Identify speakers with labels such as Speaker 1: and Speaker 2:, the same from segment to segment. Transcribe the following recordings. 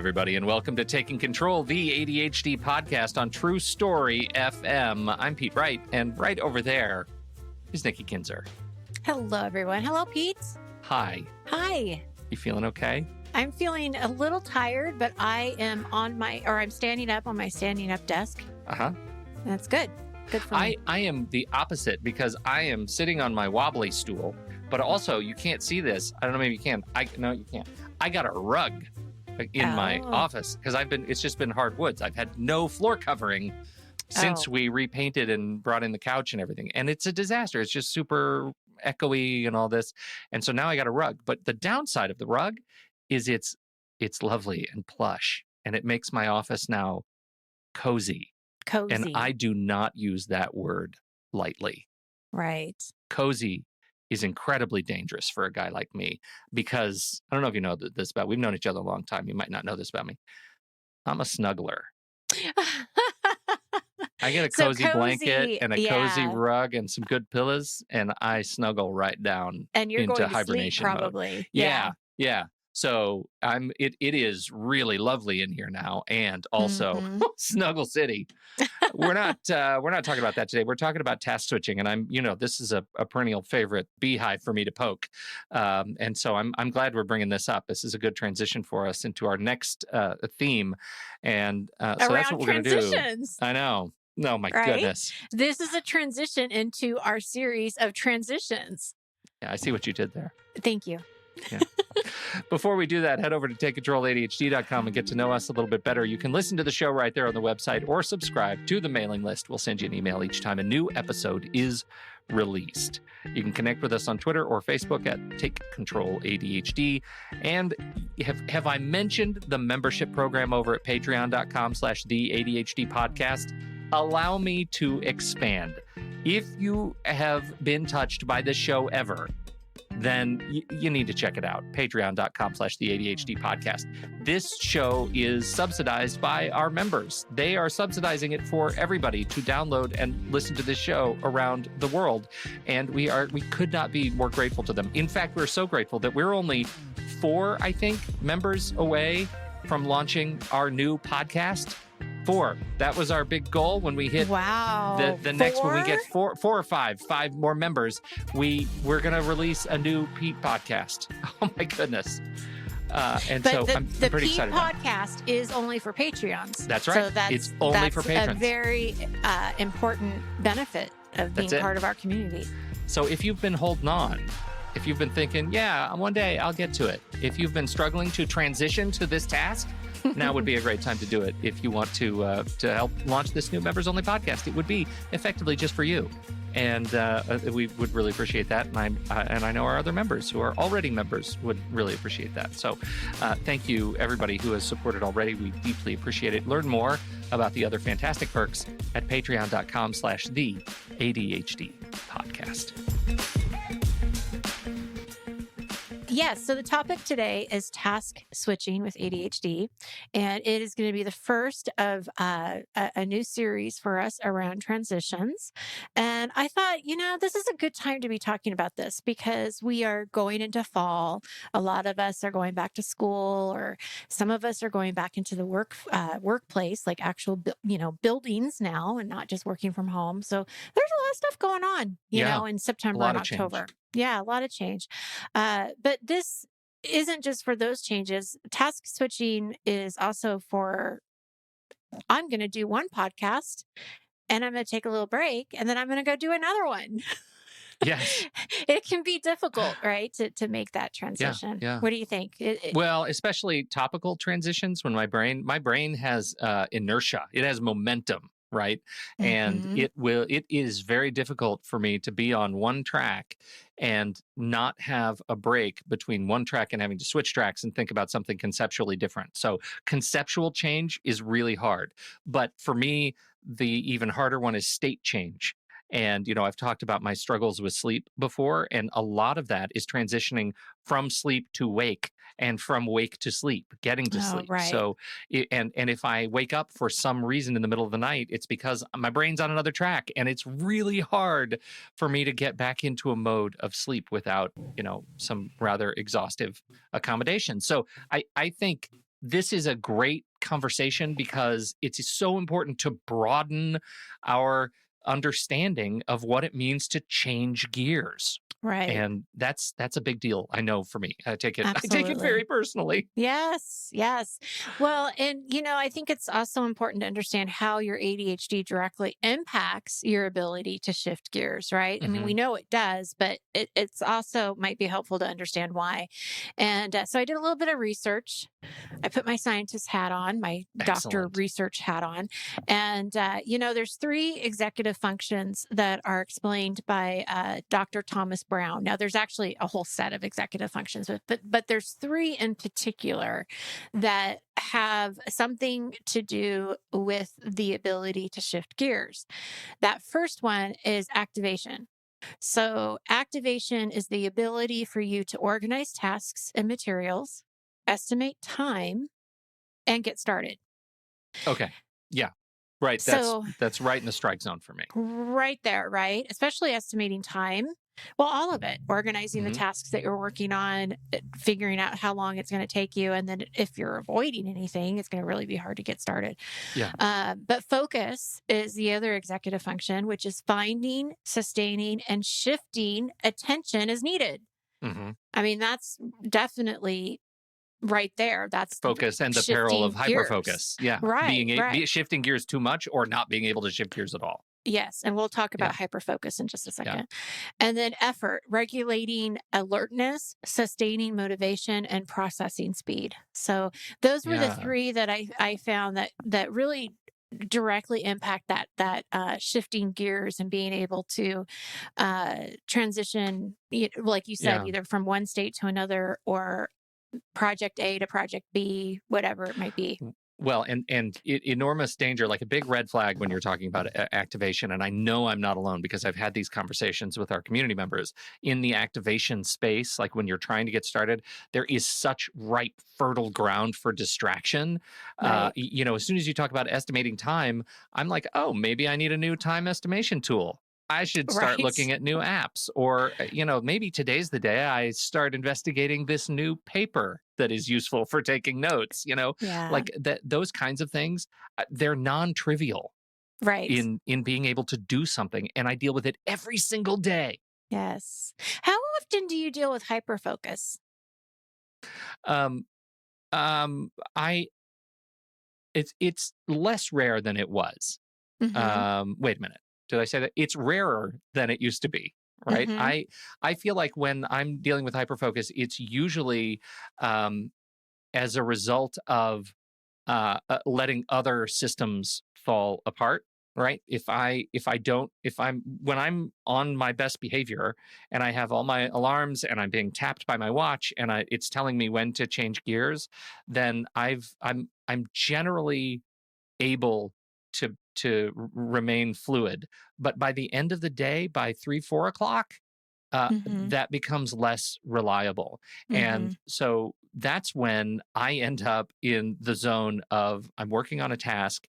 Speaker 1: everybody, and welcome to Taking Control, the ADHD podcast on True Story FM. I'm Pete Wright, and right over there is Nikki Kinzer.
Speaker 2: Hello, everyone. Hello, Pete.
Speaker 1: Hi.
Speaker 2: Hi.
Speaker 1: You feeling okay?
Speaker 2: I'm feeling a little tired, but I'm standing up on my standing up desk.
Speaker 1: Uh-huh.
Speaker 2: That's good. Good for me.
Speaker 1: I am the opposite because I am sitting on my wobbly stool, but also you can't see this. I don't know, maybe you can. No, you can't. I got a rug in my office because it's just been hardwoods. I've had no floor covering since we repainted and brought in the couch and everything. And it's a disaster. It's just super echoey and all this. And so now I got a rug. But the downside of the rug is it's lovely and plush. And it makes my office now cozy.
Speaker 2: Cozy.
Speaker 1: And I do not use that word lightly.
Speaker 2: Right.
Speaker 1: Cozy is incredibly dangerous for a guy like me because I don't know if you know this about, we've known each other a long time. You might not know this about me. I'm a snuggler. I get a cozy blanket and a cozy rug and some good pillows, and I snuggle right down
Speaker 2: and you're
Speaker 1: into
Speaker 2: going to
Speaker 1: hibernation
Speaker 2: sleep, probably.
Speaker 1: mode. Yeah. So it is really lovely in here now, and also Snuggle City. We're not talking about that today. We're talking about task switching, and this is a perennial favorite beehive for me to poke, and so I'm glad we're bringing this up. This is a good transition for us into our next theme, and so that's what we're going to do. I know. No, my goodness.
Speaker 2: This is a transition into our series of transitions.
Speaker 1: Yeah, I see what you did there.
Speaker 2: Thank you.
Speaker 1: Yeah. Before we do that, head over to takecontroladhd.com and get to know us a little bit better. You can listen to the show right there on the website or subscribe to the mailing list. We'll send you an email each time a new episode is released. You can connect with us on Twitter or Facebook at Take Control ADHD. And have I mentioned the membership program over at patreon.com/the ADHD podcast? Allow me to expand. If you have been touched by this show ever, then you need to check it out. Patreon.com/the ADHD podcast. This show is subsidized by our members. They are subsidizing it for everybody to download and listen to this show around the world. And we could not be more grateful to them. In fact, we're so grateful that we're only 4, I think, members away from launching our new podcast. 4. That was our big goal when we hit the next, when we get 4 or 5 more members, we're going to release a new Pete podcast. Oh my goodness. I'm pretty excited.
Speaker 2: The Pete podcast is only for Patreons.
Speaker 1: That's right. So it's only for patrons.
Speaker 2: That's a very important benefit of being part of our community.
Speaker 1: So if you've been holding on, if you've been thinking, yeah, one day I'll get to it. If you've been struggling to transition to this task, now would be a great time to do it. If you want to help launch this new members-only podcast, it would be effectively just for you. And we would really appreciate that. And I know our other members who are already members would really appreciate that. So thank you, everybody who has supported already. We deeply appreciate it. Learn more about the other fantastic perks at patreon.com/the ADHD podcast.
Speaker 2: Yes, so the topic today is task switching with ADHD, and it is going to be the first of a new series for us around transitions. And I thought, this is a good time to be talking about this because we are going into fall. A lot of us are going back to school, or some of us are going back into the workplace, like actual buildings now, and not just working from home. So there's a lot of stuff going on, in September and October. Yeah, a lot of change. But this isn't just for those changes. Task switching is also for, I'm going to do one podcast and I'm going to take a little break and then I'm going to go do another one.
Speaker 1: Yes.
Speaker 2: It can be difficult, right? To make that transition.
Speaker 1: Yeah.
Speaker 2: What do you think?
Speaker 1: Well, especially topical transitions when my brain has inertia. It has momentum. Right. And it is very difficult for me to be on one track and not have a break between one track and having to switch tracks and think about something conceptually different. So conceptual change is really hard. But for me, the even harder one is state change. And, I've talked about my struggles with sleep before, and a lot of that is transitioning from sleep to wake and from wake to sleep, getting to sleep.
Speaker 2: Right.
Speaker 1: So, and if I wake up for some reason in the middle of the night, it's because my brain's on another track, and it's really hard for me to get back into a mode of sleep without, some rather exhaustive accommodation. So I think this is a great conversation because it's so important to broaden our understanding of what it means to change gears.
Speaker 2: Right.
Speaker 1: And that's a big deal. I know for me. I take it
Speaker 2: Absolutely.
Speaker 1: very personally.
Speaker 2: Yes, yes. Well, and I think it's also important to understand how your ADHD directly impacts your ability to shift gears, right? I mean, we
Speaker 1: Mhm.
Speaker 2: know it does, but it's also might be helpful to understand why. And so I did a little bit of research. I put my scientist hat on, my doctor
Speaker 1: Excellent.
Speaker 2: research hat on. And, there's three executive functions that are explained by Dr. Thomas Brown. Now, there's actually a whole set of executive functions, but there's three in particular that have something to do with the ability to shift gears. That first one is activation. So, activation is the ability for you to organize tasks and materials, estimate time, and get started.
Speaker 1: Okay. Yeah. Right.
Speaker 2: So,
Speaker 1: That's right in the strike zone for me.
Speaker 2: right there, right? Especially estimating time. Well, all of it, organizing the
Speaker 1: Mhm.
Speaker 2: tasks that you're working on, figuring out how long it's going to take you. And then if you're avoiding anything, it's going to really be hard to get started.
Speaker 1: Yeah.
Speaker 2: But focus is the other executive function, which is finding, sustaining, and shifting attention as needed.
Speaker 1: Mhm.
Speaker 2: I mean, that's definitely right there. That's
Speaker 1: Focus and the peril of
Speaker 2: shifting gears.
Speaker 1: hyperfocus. Yeah.
Speaker 2: Right, right.
Speaker 1: Shifting gears too much or not being able to shift gears at all.
Speaker 2: Yes. And we'll talk
Speaker 1: Yeah.
Speaker 2: about hyperfocus in just a
Speaker 1: Yeah.
Speaker 2: second. And then effort, regulating alertness, sustaining motivation, and processing speed. So those were the
Speaker 1: Yeah.
Speaker 2: three that I found that really directly impact that shifting gears and being able to transition, like you said,
Speaker 1: Yeah.
Speaker 2: either from one state to another or project A to project B, whatever it might be.
Speaker 1: Well, enormous danger, like a big red flag when you're talking about activation. And I know I'm not alone because I've had these conversations with our community members in the activation space. Like when you're trying to get started, there is such ripe, fertile ground for distraction.
Speaker 2: Right.
Speaker 1: As soon as you talk about estimating time, I'm like, oh, maybe I need a new time estimation tool. I should start
Speaker 2: Right.
Speaker 1: looking at new apps. Or, maybe today's the day I start investigating this new paper that is useful for taking notes,
Speaker 2: Yeah.
Speaker 1: like that, those kinds of things, they're non-trivial
Speaker 2: Right.
Speaker 1: in being able to do something. And I deal with it every single day.
Speaker 2: Yes. How often do you deal with hyperfocus?
Speaker 1: Um, I, it's less rare than it was.
Speaker 2: Mhm.
Speaker 1: Wait a minute. Did I say that? It's rarer than it used to be, right?
Speaker 2: Mhm.
Speaker 1: I feel like when I'm dealing with hyperfocus, it's usually um, as a result of letting other systems fall apart. Right. If I'm when I'm on my best behavior and I have all my alarms and I'm being tapped by my watch and it's telling me when to change gears, then I'm generally able to remain fluid. But by the end of the day, by 3, 4 o'clock,
Speaker 2: Mhm.
Speaker 1: that becomes less reliable. And
Speaker 2: Mhm.
Speaker 1: so that's when I end up in the zone of I'm working on a task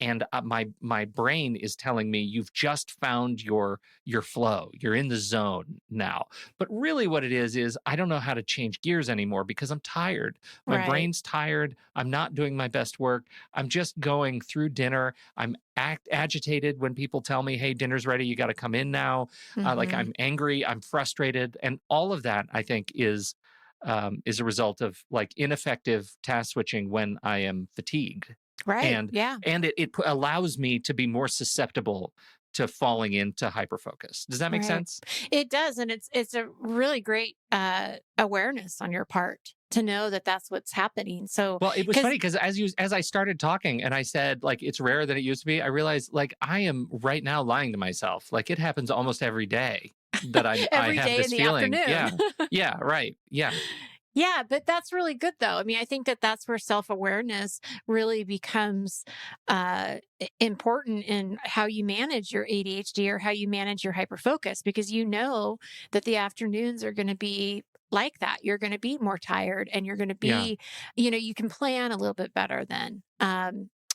Speaker 1: and my brain is telling me you've just found your flow, you're in the zone now. But really what it is I don't know how to change gears anymore because I'm tired. My
Speaker 2: Right.
Speaker 1: brain's tired. I'm not doing my best work. I'm just going through dinner. I'm agitated when people tell me, hey, dinner's ready, you got to come in now. Like
Speaker 2: Mhm.
Speaker 1: I'm angry, I'm frustrated, and all of that I think is a result of like ineffective task switching when I am fatigued.
Speaker 2: Right.
Speaker 1: and
Speaker 2: Yeah.
Speaker 1: and it allows me to be more susceptible to falling into hyperfocus. Does that make
Speaker 2: Right.
Speaker 1: sense?
Speaker 2: It does, and it's a really great awareness on your part to know that that's what's happening. So,
Speaker 1: Well, it was
Speaker 2: because
Speaker 1: funny because as I started talking and I said like it's rarer than it used to be, I realized like I am right now lying to myself. Like it happens almost every day that I
Speaker 2: every
Speaker 1: have
Speaker 2: day in
Speaker 1: this
Speaker 2: the
Speaker 1: feeling.
Speaker 2: afternoon.
Speaker 1: Yeah. Yeah, right. Yeah.
Speaker 2: Yeah, but that's really good though. I mean, I think that that's where self-awareness really becomes important in how you manage your ADHD or how you manage your hyperfocus because you know that the afternoons are going to be like that. You're going to be more tired and you're going to
Speaker 1: Yeah.
Speaker 2: be, you can plan a little bit better then.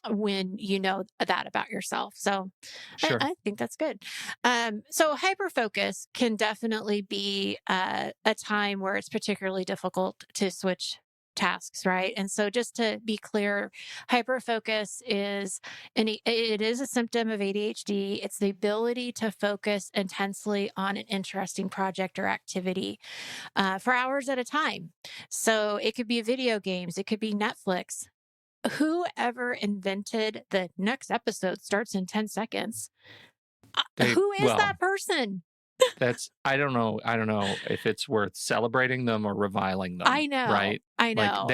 Speaker 2: When you know that about yourself. So
Speaker 1: Sure.
Speaker 2: I think that's good. So hyperfocus can definitely be a time where it's particularly difficult to switch tasks, right? And so just to be clear, hyperfocus is it is a symptom of ADHD. It's the ability to focus intensely on an interesting project or activity for hours at a time. So it could be video games, it could be Netflix. Whoever invented the next episode starts in 10 seconds? Who is
Speaker 1: Well,
Speaker 2: that person?
Speaker 1: that's I don't know if it's worth celebrating them or reviling them,
Speaker 2: I know.
Speaker 1: right?
Speaker 2: I
Speaker 1: Like
Speaker 2: know.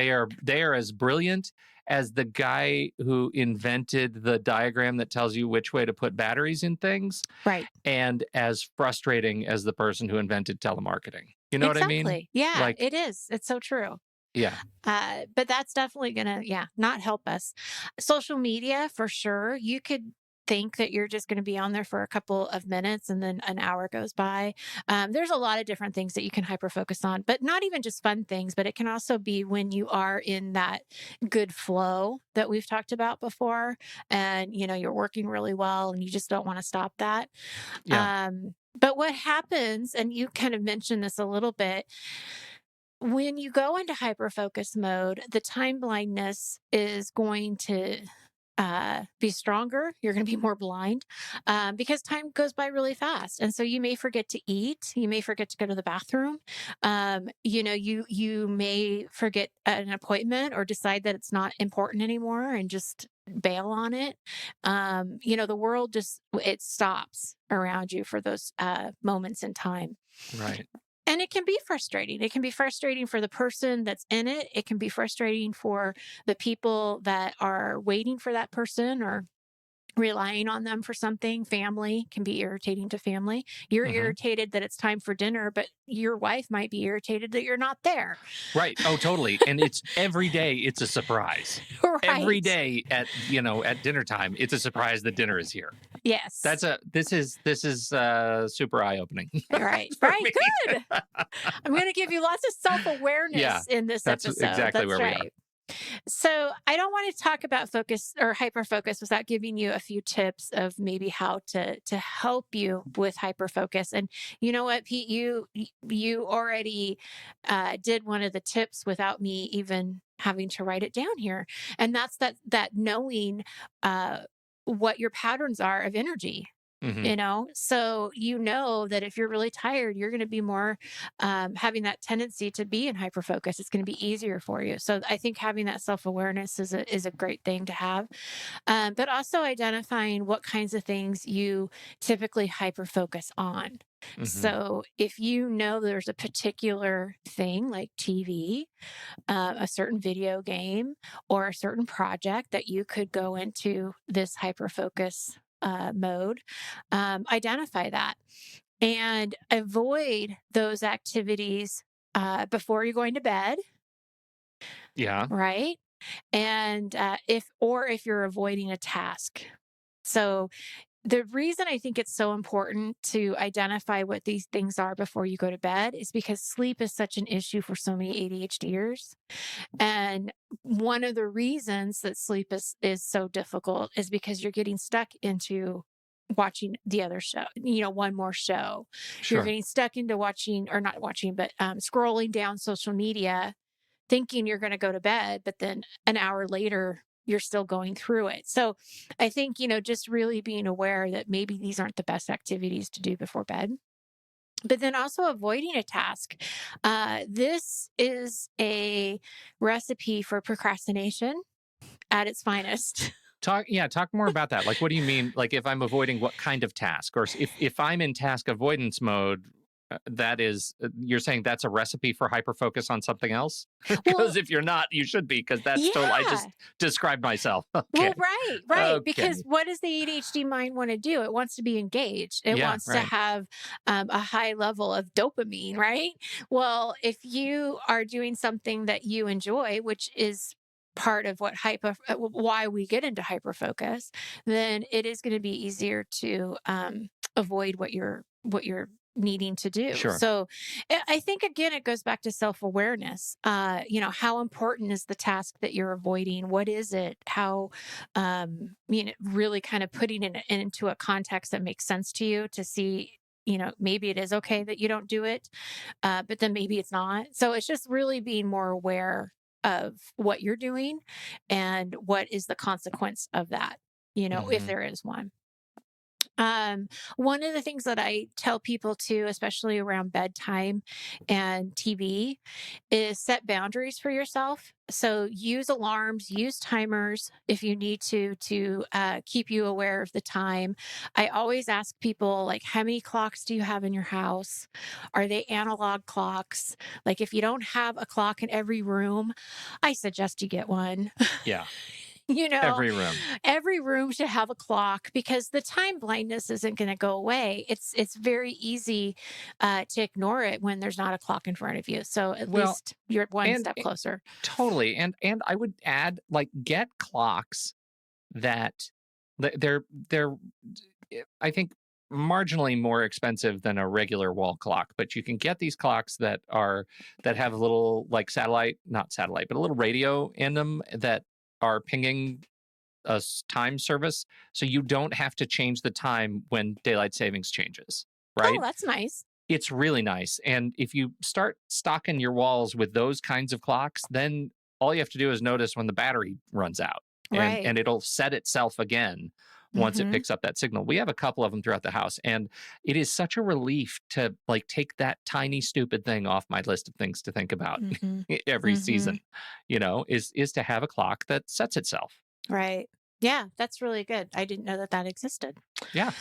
Speaker 1: they are as brilliant as the guy who invented the diagram that tells you which way to put batteries in things,
Speaker 2: Right.
Speaker 1: and as frustrating as the person who invented telemarketing. You know what I mean?
Speaker 2: Exactly. Yeah,
Speaker 1: Like,
Speaker 2: it is. It's so true.
Speaker 1: yeah,
Speaker 2: But that's definitely gonna, yeah, not help us. Social media, for sure. You could think that you're just going to be on there for a couple of minutes and then an hour goes by. There's a lot of different things that you can hyper focus on, but not even just fun things, but it can also be when you are in that good flow that we've talked about before, and you're working really well and you just don't want to stop that.
Speaker 1: yeah,
Speaker 2: But what happens, and you kind of mentioned this a little bit, when you go into hyperfocus mode, the time blindness is going to be stronger. You're going to be more blind because time goes by really fast, and so you may forget to eat. You may forget to go to the bathroom. You may forget an appointment or decide that it's not important anymore and just bail on it. The world just it stops around you for those moments in time.
Speaker 1: right.
Speaker 2: And it can be frustrating. It can be frustrating for the person that's in it. It can be frustrating for the people that are waiting for that person or relying on them for something. Family can be irritating to family. You're
Speaker 1: Mhm.
Speaker 2: irritated that it's time for dinner, but your wife might be irritated that you're not there.
Speaker 1: Right. Oh, totally. And it's every day it's a surprise. Every
Speaker 2: Right.
Speaker 1: day at dinner time, it's a surprise that dinner is here.
Speaker 2: Yes.
Speaker 1: This is super eye-opening
Speaker 2: Right.
Speaker 1: for
Speaker 2: Right.
Speaker 1: me.
Speaker 2: Good. I'm going to give you lots of self-awareness
Speaker 1: Yeah,
Speaker 2: in this
Speaker 1: that's
Speaker 2: episode.
Speaker 1: exactly
Speaker 2: That's
Speaker 1: where we are.
Speaker 2: right. So I don't want to talk about focus or hyper focus without giving you a few tips of maybe how to help you with hyper focus. And you know what, Pete, you already did one of the tips without me even having to write it down here, and that's that knowing what your patterns are of energy.
Speaker 1: Mhm.
Speaker 2: So that if you're really tired, you're going to be more having that tendency to be in hyper focus. It's going to be easier for you. So I think having that self-awareness is a great thing to have. But also identifying what kinds of things you typically hyper focus on.
Speaker 1: Mhm.
Speaker 2: So if you know there's a particular thing like TV, a certain video game, or a certain project that you could go into this hyper focus mode, identify that and avoid those activities before you're going to bed,
Speaker 1: Yeah.
Speaker 2: right? And if you're avoiding a task. So the reason I think it's so important to identify what these things are before you go to bed is because sleep is such an issue for so many ADHDers. And one of the reasons that sleep is so difficult is because you're getting stuck into watching the other show, one more show. You're
Speaker 1: Sure.
Speaker 2: getting stuck into watching or not watching, but scrolling down social media, thinking you're going to go to bed, but then an hour later, you're still going through it. So I think, just really being aware that maybe these aren't the best activities to do before bed. But then also avoiding a task. This is a recipe for procrastination at its finest.
Speaker 1: Talk more about that. Like, what do you mean? Like, if I'm avoiding what kind of task, or if I'm in task avoidance mode, that is, you're saying that's a recipe for hyper focus on something else?
Speaker 2: Well,
Speaker 1: Because if you're not, you should be. Because that's total. I
Speaker 2: yeah.
Speaker 1: just described myself.
Speaker 2: Well,
Speaker 1: Okay.
Speaker 2: right. Because
Speaker 1: Okay.
Speaker 2: what does the ADHD mind want to do? It wants to be engaged. It
Speaker 1: Yeah.
Speaker 2: wants to
Speaker 1: Right.
Speaker 2: have a high level of dopamine, right? Well, if you are doing something that you enjoy, which is part of why we get into hyper focus, then it is going to be easier to avoid what you're needing to do.
Speaker 1: Sure.
Speaker 2: So I think again it goes back to self-awareness. How important is the task that you're avoiding? What is it? How really kind of putting it into a context that makes sense to you to see, maybe it is okay that you don't do it, but then maybe it's not. So it's just really being more aware of what you're doing and what is the consequence of that, if
Speaker 1: Mhm.
Speaker 2: there is one. One of the things that I tell people too, especially around bedtime and TV, is set boundaries for yourself. So use alarms, use timers if you need to keep you aware of the time. I always ask people, like, how many clocks do you have in your house? Are they analog clocks? Like, if you don't have a clock in every room, I suggest you get one.
Speaker 1: Yeah.
Speaker 2: you know,
Speaker 1: Every room.
Speaker 2: every room should have a clock because the time blindness isn't going to go away. It's very easy to ignore it when there's not a clock in front of you. So at
Speaker 1: Well,
Speaker 2: least you're one
Speaker 1: and
Speaker 2: step closer.
Speaker 1: totally. And I would add, like, get clocks that they're I think marginally more expensive than a regular wall clock, but you can get these clocks that have a little, like, satellite, not satellite, but a little radio in them that are pinging a time service, so you don't have to change the time when daylight savings changes,
Speaker 2: Oh,
Speaker 1: right?
Speaker 2: that's nice.
Speaker 1: It's really nice. And if you start stocking your walls with those kinds of clocks, then all you have to do is notice when the battery runs out, and
Speaker 2: Right.
Speaker 1: and it'll set itself again once it
Speaker 2: Hmm.
Speaker 1: picks up that signal. We have a couple of them throughout the house, and it is such a relief to, like, take that tiny stupid thing off my list of things to think about
Speaker 2: Hmm.
Speaker 1: every
Speaker 2: Hmm.
Speaker 1: season, is to have a clock that sets itself.
Speaker 2: Right. Yeah, that's really good. I didn't know that that existed.
Speaker 1: Yeah.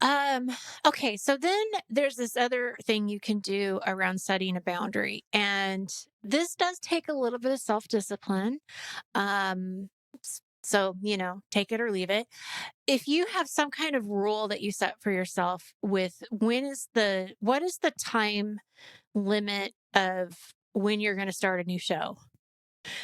Speaker 2: Um, okay, so then there's this other thing you can do around setting a boundary. And this does take a little bit of self-discipline. So, take it or leave it. If you have some kind of rule that you set for yourself with what is the time limit of when you're going to start a new show?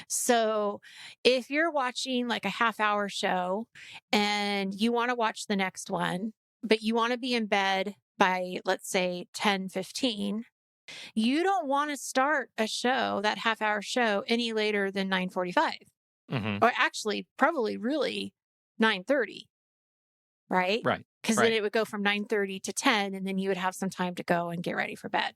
Speaker 2: So if you're watching like a half hour show and you want to watch the next one, but you want to be in bed by, let's say, 10:15, you don't want to start a show, that half hour show, any later than 9:45,
Speaker 1: Hmm.
Speaker 2: or actually probably really 9:30, right?
Speaker 1: Right.
Speaker 2: Because then
Speaker 1: Right.
Speaker 2: it would go from 9:30 to 10, and then you would have some time to go and get ready for bed.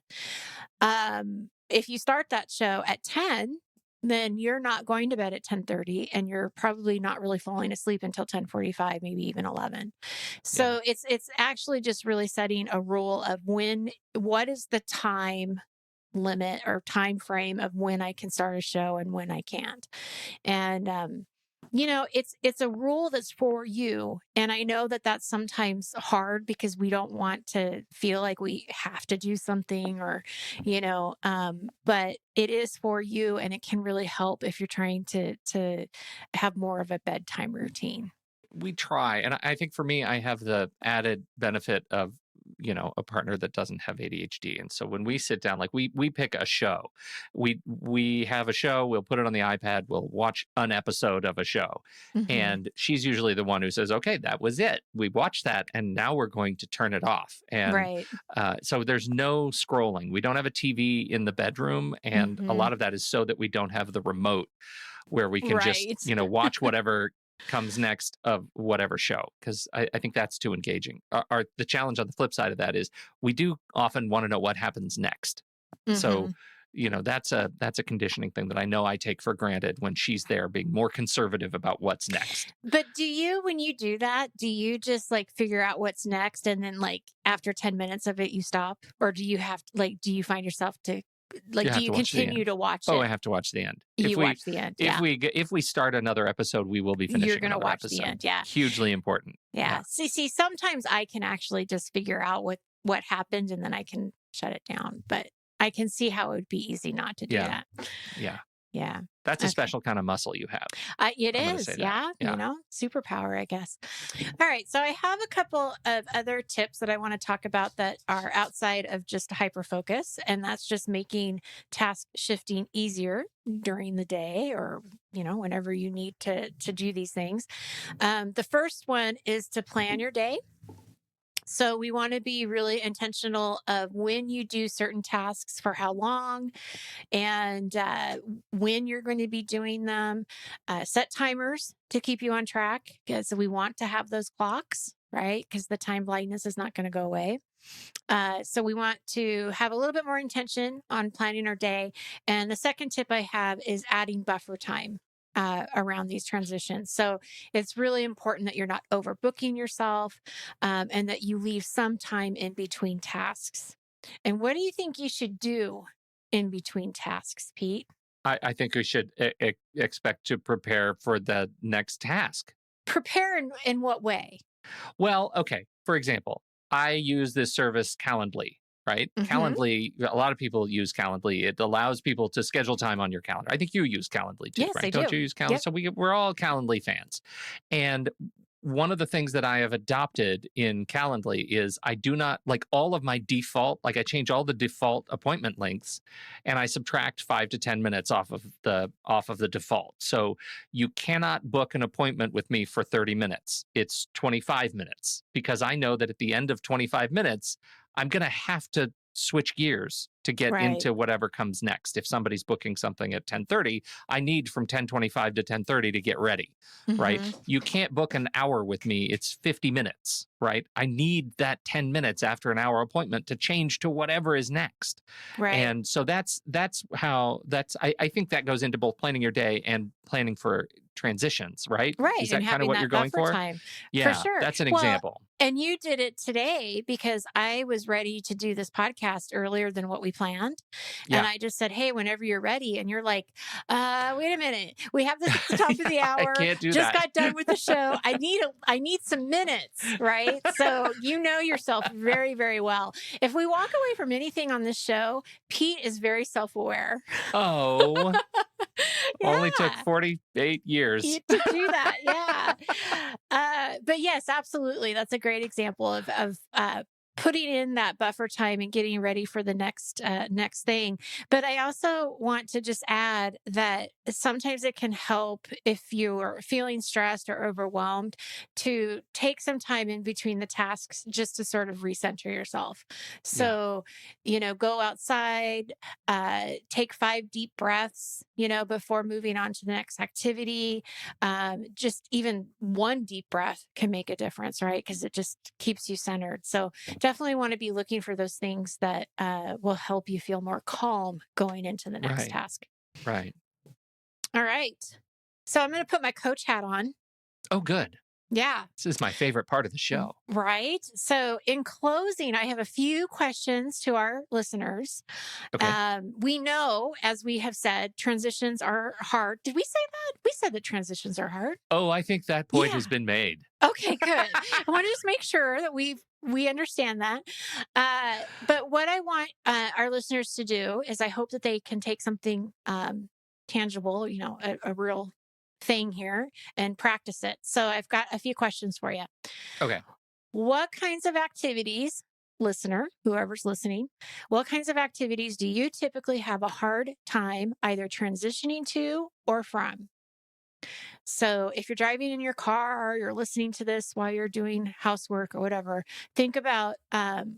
Speaker 2: If you start that show at 10, then you're not going to bed at 10:30, and you're probably not really falling asleep until 10:45, maybe even 11.
Speaker 1: Yeah.
Speaker 2: So it's actually just really setting a rule of what is the time limit or time frame of when I can start a show and when I can't. And it's a rule that's for you. And I know that that's sometimes hard because we don't want to feel like we have to do something, or but it is for you, and it can really help if you're trying to have more of a bedtime routine.
Speaker 1: We try. And I think for me, I have the added benefit of, a partner that doesn't have ADHD. And so when we sit down, like, we pick a show. We have a show, we'll put it on the iPad, we'll watch an episode of a show.
Speaker 2: Hmm.
Speaker 1: And she's usually the one who says, okay, that was it. We watched that, and now we're going to turn it off. And
Speaker 2: Right.
Speaker 1: so there's no scrolling. We don't have a TV in the bedroom. And a
Speaker 2: Hmm.
Speaker 1: lot of that is so that we don't have the remote where we can just,
Speaker 2: Right.
Speaker 1: watch whatever comes next of whatever show, because I think that's too engaging. The challenge on the flip side of that is we do often want to know what happens next. So,
Speaker 2: Hmm.
Speaker 1: that's a conditioning thing that I know I take for granted when she's there being more conservative about what's next.
Speaker 2: But when you do that, do you just like figure out what's next, and then like after 10 minutes of it, you stop? Or do you find yourself to,
Speaker 1: You
Speaker 2: like, do
Speaker 1: have
Speaker 2: you
Speaker 1: to watch the
Speaker 2: continue
Speaker 1: end.
Speaker 2: to watch
Speaker 1: Oh,
Speaker 2: it?
Speaker 1: I have to watch the end. If
Speaker 2: You
Speaker 1: we
Speaker 2: watch the end.
Speaker 1: if
Speaker 2: Yeah.
Speaker 1: we if we start another episode, we will be
Speaker 2: You're
Speaker 1: finishing
Speaker 2: going to
Speaker 1: another
Speaker 2: watch the
Speaker 1: episode.
Speaker 2: end. Yeah.
Speaker 1: Hugely important.
Speaker 2: Yeah.
Speaker 1: Yeah.
Speaker 2: See, sometimes I can actually just figure out what happened, and then I can shut it down. But I can see how it would be easy not to do
Speaker 1: Yeah.
Speaker 2: that.
Speaker 1: Yeah.
Speaker 2: Yeah.
Speaker 1: That's a
Speaker 2: Okay.
Speaker 1: special kind of muscle you have.
Speaker 2: It
Speaker 1: I'm going to
Speaker 2: is.
Speaker 1: say that.
Speaker 2: Yeah.
Speaker 1: Yeah.
Speaker 2: Superpower, I guess. All right. So I have a couple of other tips that I want to talk about that are outside of just hyper focus. And that's just making task shifting easier during the day, or, whenever you need to do these things. The first one is to plan your day. So we want to be really intentional of when you do certain tasks, for how long, and when you're going to be doing them. Set timers to keep you on track, because we want to have those clocks. right? Because the time blindness is not going to go away. So we want to have a little bit more intention on planning our day. And the second tip I have is adding buffer time. Around these transitions. So it's really important that you're not overbooking yourself, and that you leave some time in between tasks. And what do you think you should do in between tasks, Pete?
Speaker 1: I think we should expect to prepare for the next task.
Speaker 2: Prepare in what way?
Speaker 1: Well, okay. For example, I use this service Calendly, right?
Speaker 2: Hmm.
Speaker 1: Calendly, a lot of people use Calendly. It allows people to schedule time on your calendar. I think you use Calendly too,
Speaker 2: Yes, I
Speaker 1: right? Don't
Speaker 2: do.
Speaker 1: you use Calendly?
Speaker 2: Yep.
Speaker 1: So we're all Calendly fans. And one of the things that I have adopted in Calendly is I do not like all of my default, like I change all the default appointment lengths and I subtract 5 to 10 minutes off of the default. So you cannot book an appointment with me for 30 minutes. It's 25 minutes because I know that at the end of 25 minutes, I'm going to have to switch gears to get
Speaker 2: Right.
Speaker 1: into whatever comes next. If somebody's booking something at 10:30, I need from 10:25 to 10:30 to get ready, right?
Speaker 2: Hmm.
Speaker 1: You can't book an hour with me. It's 50 minutes, right? I need that 10 minutes after an hour appointment to change to whatever is next.
Speaker 2: Right.
Speaker 1: And so I think that goes into both planning your day and planning for transitions, right?
Speaker 2: Right.
Speaker 1: Is
Speaker 2: And
Speaker 1: that kind of
Speaker 2: having
Speaker 1: what you're
Speaker 2: that
Speaker 1: going
Speaker 2: buffer
Speaker 1: for?
Speaker 2: time for
Speaker 1: Yeah,
Speaker 2: sure.
Speaker 1: that's an
Speaker 2: Well,
Speaker 1: example.
Speaker 2: and you did it today because I was ready to do this podcast earlier than what we planned. And
Speaker 1: Yeah.
Speaker 2: I just said, hey, whenever you're ready. And you're like, wait a minute. We have this at the top of the
Speaker 1: I
Speaker 2: hour.
Speaker 1: can't do
Speaker 2: Just
Speaker 1: that.
Speaker 2: got done with the show. I need some minutes, right? So you know yourself very, very well. If we walk away from anything on this show, Pete is very self-aware.
Speaker 1: Oh, only took
Speaker 2: Yeah.
Speaker 1: 48 years.
Speaker 2: To do that, yeah. But yes, absolutely. That's a great example of putting in that buffer time and getting ready for the next thing. But I also want to just add that sometimes it can help if you're feeling stressed or overwhelmed to take some time in between the tasks just to sort of recenter yourself.
Speaker 1: Yeah.
Speaker 2: So, go outside, take 5 deep breaths, before moving on to the next activity. Just even one deep breath can make a difference, right? Because it just keeps you centered. So definitely want to be looking for those things that will help you feel more calm going into the next
Speaker 1: Right.
Speaker 2: task.
Speaker 1: Right.
Speaker 2: All right. So I'm going to put my coach hat on.
Speaker 1: Oh, good.
Speaker 2: Yeah.
Speaker 1: This is my favorite part of the show.
Speaker 2: Right. So, in closing, I have a few questions to our listeners.
Speaker 1: Okay.
Speaker 2: We know, as we have said, transitions are hard. Did we say that? We said that transitions are hard.
Speaker 1: Oh, I think that point
Speaker 2: Yeah.
Speaker 1: has been made.
Speaker 2: Okay, good. I want to just make sure that we understand that. But what I want our listeners to do is, I hope that they can take something tangible, a real thing here, and practice it. So I've got a few questions for you.
Speaker 1: Okay.
Speaker 2: What kinds of activities, listener, whoever's listening, what kinds of activities do you typically have a hard time either transitioning to or from? So if you're driving in your car or you're listening to this while you're doing housework or whatever, think about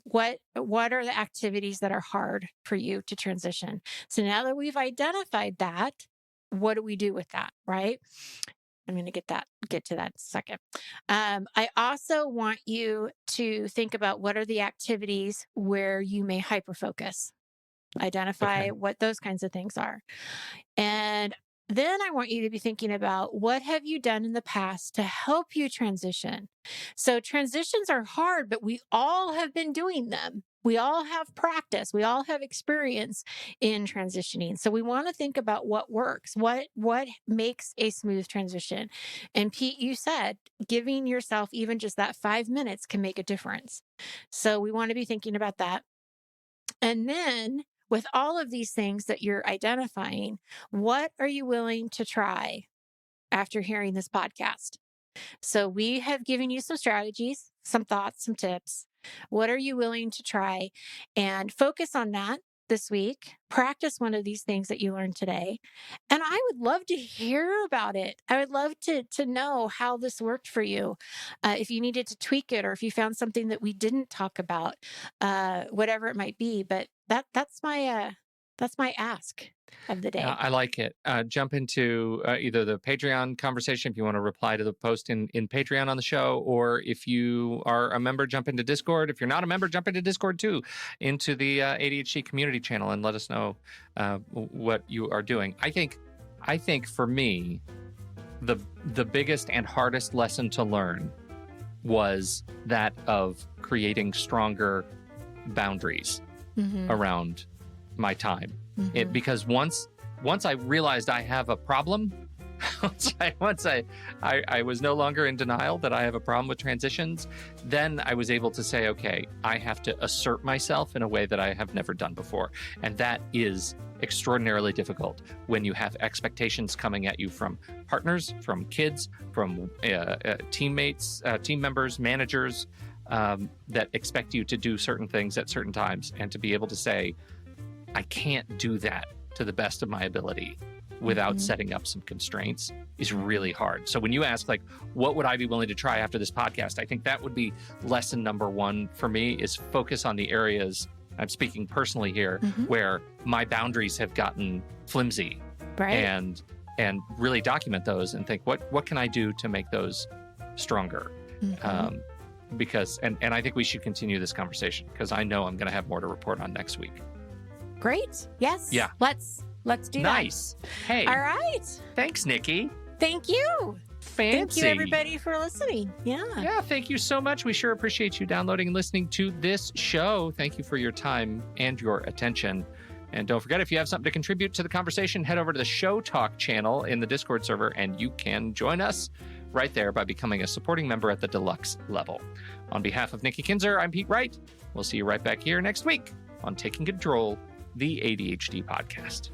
Speaker 2: what are the activities that are hard for you to transition. So now that we've identified that, what do we do with that, right? I'm going to get to that in a second. I also want you to think about what are the activities where you may hyperfocus. Identify
Speaker 1: Okay.
Speaker 2: what those kinds of things are. And then I want you to be thinking about what have you done in the past to help you transition. So transitions are hard, but we all have been doing them. We all have practice. We all have experience in transitioning. So we want to think about what works, what makes a smooth transition. And Pete, you said giving yourself even just that 5 minutes can make a difference. So we want to be thinking about that. And then with all of these things that you're identifying, what are you willing to try after hearing this podcast? So we have given you some strategies, some thoughts, some tips. What are you willing to try? And focus on that this week. Practice one of these things that you learned today. And I would love to hear about it. I would love to know how this worked for you. If you needed to tweak it or if you found something that we didn't talk about, whatever it might be. But that's That's my ask of the day.
Speaker 1: I like it. Jump into either the Patreon conversation if you want to reply to the post in Patreon on the show, or if you are a member, jump into Discord. If you're not a member, jump into Discord too, into the ADHD community channel, and let us know what you are doing. I think for me, the biggest and hardest lesson to learn was that of creating stronger boundaries around my time. Because once I realized I have a problem, once I was no longer in denial that I have a problem with transitions, then I was able to say, okay, I have to assert myself in a way that I have never done before. And that is extraordinarily difficult when you have expectations coming at you from partners, from kids, from teammates, team members, managers, that expect you to do certain things at certain times, and to be able to say, I can't do that to the best of my ability without setting up some constraints is really hard. So when you ask, like, what would I be willing to try after this podcast? I think that would be lesson number one for me, is focus on the areas, I'm speaking personally here, where my boundaries have gotten flimsy,
Speaker 2: Right.
Speaker 1: and really document those and think, what can I do to make those stronger? Because I think we should continue this conversation, because I know I'm going to have more to report on next week.
Speaker 2: Great. Yes.
Speaker 1: Yeah.
Speaker 2: Let's do that.
Speaker 1: Nice. Hey.
Speaker 2: All right.
Speaker 1: Thanks, Nikki.
Speaker 2: Thank you.
Speaker 1: Fancy.
Speaker 2: Thank you, everybody, for listening. Yeah.
Speaker 1: Yeah, thank you so much. We sure appreciate you downloading and listening to this show. Thank you for your time and your attention. And don't forget, if you have something to contribute to the conversation, head over to the Show Talk channel in the Discord server, and you can join us right there by becoming a supporting member at the deluxe level. On behalf of Nikki Kinzer, I'm Pete Wright. We'll see you right back here next week on Taking Control, the ADHD podcast.